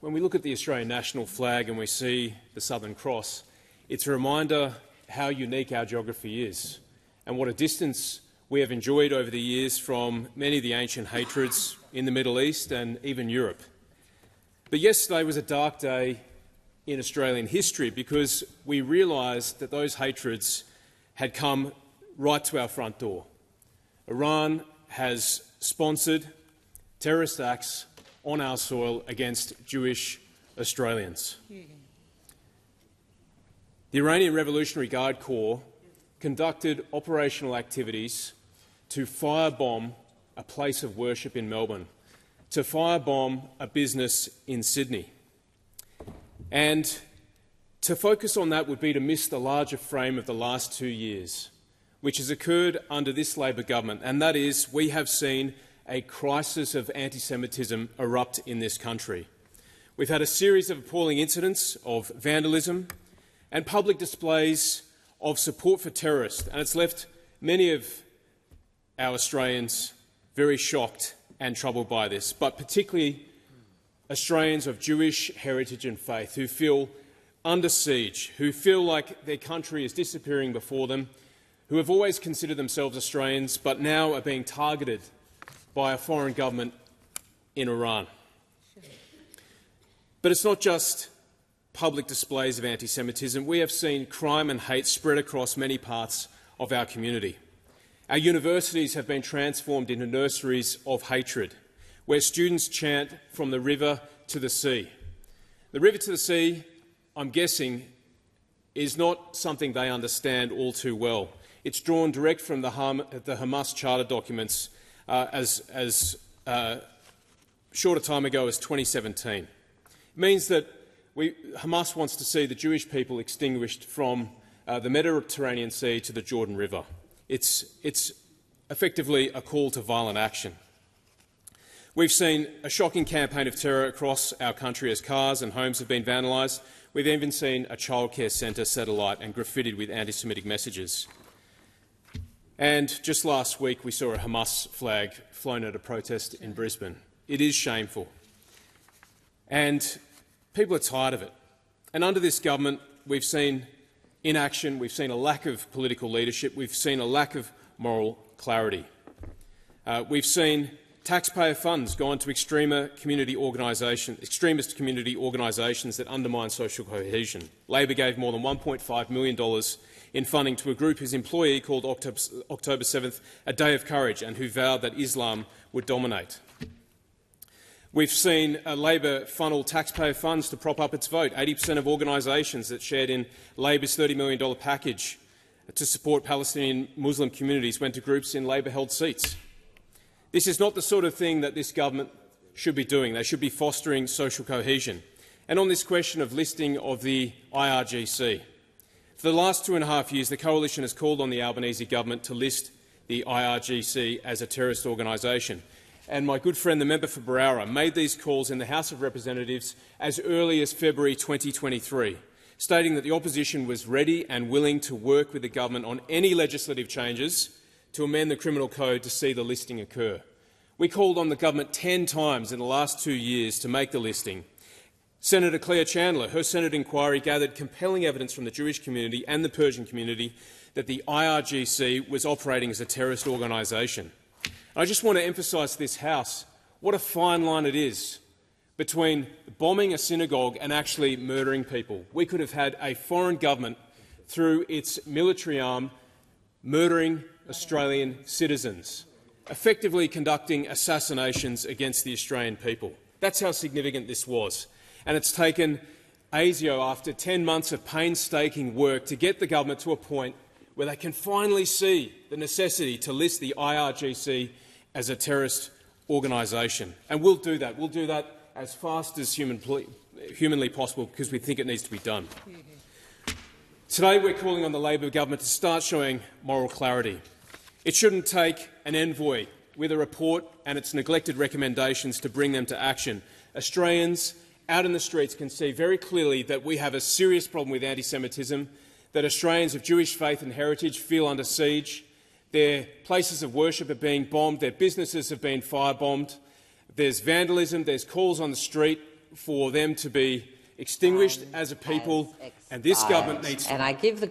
when we look at the Australian national flag and we see the Southern Cross, it's a reminder how unique our geography is and what a distance we have enjoyed over the years from many of the ancient hatreds in the Middle East and even Europe. But yesterday was a dark day in Australian history because we realised that those hatreds had come right to our front door. Iran has sponsored terrorist acts on our soil against Jewish Australians. The Iranian Revolutionary Guard Corps conducted operational activities to firebomb a place of worship in Melbourne, to firebomb a business in Sydney. And to focus on that would be to miss the larger frame of the last 2 years, which has occurred under this Labor government, and that is we have seen a crisis of anti-Semitism erupt in this country. We've had a series of appalling incidents of vandalism and public displays of support for terrorists, and it's left many of our Australians very shocked and troubled by this, but particularly Australians of Jewish heritage and faith who feel under siege, who feel like their country is disappearing before them, who have always considered themselves Australians but now are being targeted by a foreign government in Iran. But it's not just public displays of anti-Semitism. We have seen crime and hate spread across many parts of our community. Our universities have been transformed into nurseries of hatred, where students chant from the river to the sea. The river to the sea, I'm guessing, is not something they understand all too well. It's drawn direct from the Hamas charter documents as short a time ago as 2017. It means that Hamas wants to see the Jewish people extinguished from the Mediterranean Sea to the Jordan River. It's effectively a call to violent action. We've seen a shocking campaign of terror across our country as cars and homes have been vandalised. We've even seen a childcare centre set alight and graffitied with anti-Semitic messages. And just last week we saw a Hamas flag flown at a protest in Brisbane. It is shameful. And people are tired of it. And under this government we've seen inaction, we've seen a lack of political leadership, we've seen a lack of moral clarity. We've seen taxpayer funds gone to extremist community organisations that undermine social cohesion. Labor gave more than $1.5 million in funding to a group whose employee called October 7th a day of courage and who vowed that Islam would dominate. We've seen Labor funnel taxpayer funds to prop up its vote. 80% of organisations that shared in Labor's $30 million package to support Palestinian Muslim communities went to groups in Labor-held seats. This is not the sort of thing that this government should be doing. They should be fostering social cohesion. And on this question of listing of the IRGC, for the last 2.5 years the Coalition has called on the Albanese government to list the IRGC as a terrorist organisation. And my good friend, the member for Berowra, made these calls in the House of Representatives as early as February 2023, stating that the opposition was ready and willing to work with the government on any legislative changes to amend the criminal code to see the listing occur. We called on the government 10 times in the last 2 years to make the listing. Senator Claire Chandler, her Senate inquiry gathered compelling evidence from the Jewish community and the Persian community that the IRGC was operating as a terrorist organisation. I just want to emphasise to this House what a fine line it is between bombing a synagogue and actually murdering people. We could have had a foreign government, through its military arm, murdering Australian citizens, effectively conducting assassinations against the Australian people. That's how significant this was. And it's taken ASIO, after 10 months of painstaking work, to get the government to a point where they can finally see the necessity to list the IRGC as a terrorist organisation. And we'll do that. We'll do that as fast as humanly possible because we think it needs to be done. Today we're calling on the Labor government to start showing moral clarity. It shouldn't take an envoy with a report and its neglected recommendations to bring them to action. Australians out in the streets can see very clearly that we have a serious problem with anti-Semitism, that Australians of Jewish faith and heritage feel under siege. Their places of worship are being bombed, their businesses have been firebombed, there's vandalism, there's calls on the street for them to be extinguished as a people, and this government needs to— And I give the